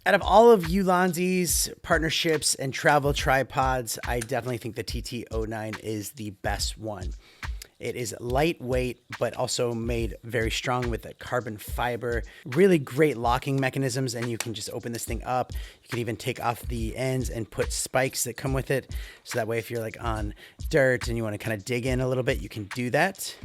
Out of all of Ulanzi's partnerships and travel tripods, I definitely think the TT09 is the best one. It is lightweight, but also made very strong with the carbon fiber. Really great locking mechanisms, and you can just open this thing up. You can even take off the ends and put spikes that come with it. So that way, if you're like on dirt and you want to kind of dig in a little bit, you can do that.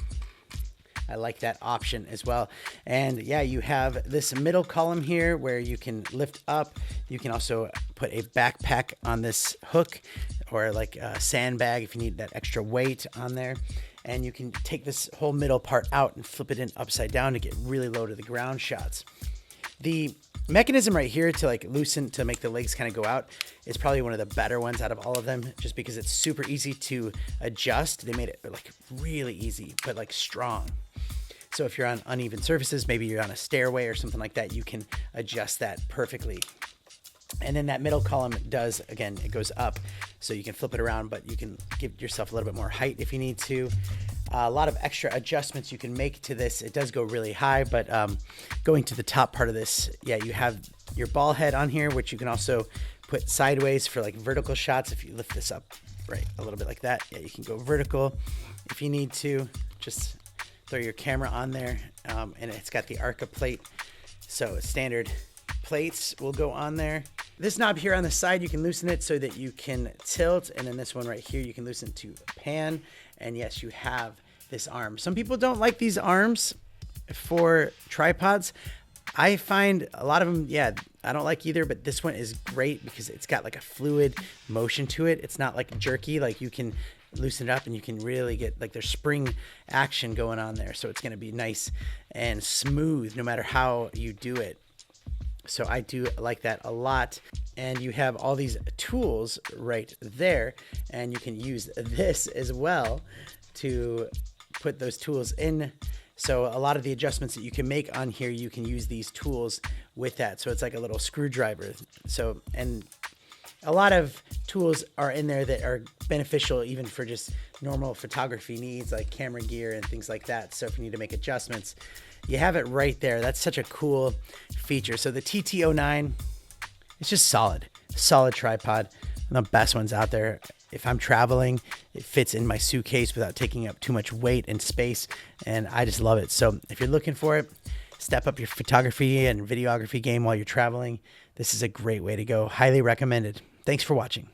I like that option as well. And yeah, you have this middle column here where you can lift up. You can also put a backpack on this hook, or like a sandbag if you need that extra weight on there. And you can take this whole middle part out and flip it in upside down to get really low to the ground shots. The mechanism right here to like loosen, to make the legs kind of go out, is probably one of the better ones out of all of them, just because it's super easy to adjust. They made it like really easy, but like strong. So if you're on uneven surfaces, maybe you're on a stairway or something like that, you can adjust that perfectly. And then that middle column does, again, it goes up, so you can flip it around, but you can give yourself a little bit more height if you need to. A lot of extra adjustments you can make to this. It does go really high, but going to the top part of this, yeah, you have your ball head on here, which you can also put sideways for like vertical shots. If you lift this up right a little bit like that, yeah, you can go vertical if you need to. Just throw your camera on there, and it's got the Arca plate, so standard plates will go on there. This knob here on the side, you can loosen it so that you can tilt, and then this one right here, you can loosen to pan, and yes, you have this arm. Some people don't like these arms for tripods. I find a lot of them, yeah, I don't like either, but this one is great because it's got like a fluid motion to it. It's not like jerky, like you can loosen it up and you can really get like there's spring action going on there. So it's going to be nice and smooth no matter how you do it. So I do like that a lot. And you have all these tools right there, and you can use this as well to put those tools in. So a lot of the adjustments that you can make on here, you can use these tools with that. So it's like a little screwdriver. So, and a lot of tools are in there that are beneficial even for just normal photography needs, like camera gear and things like that. So if you need to make adjustments, you have it right there. That's such a cool feature. So the TT09, it's just solid tripod. One of the best ones out there. If I'm traveling, it fits in my suitcase without taking up too much weight and space, and I just love it. So if you're looking for it, step up your photography and videography game while you're traveling. This is a great way to go. Highly recommended. Thanks for watching.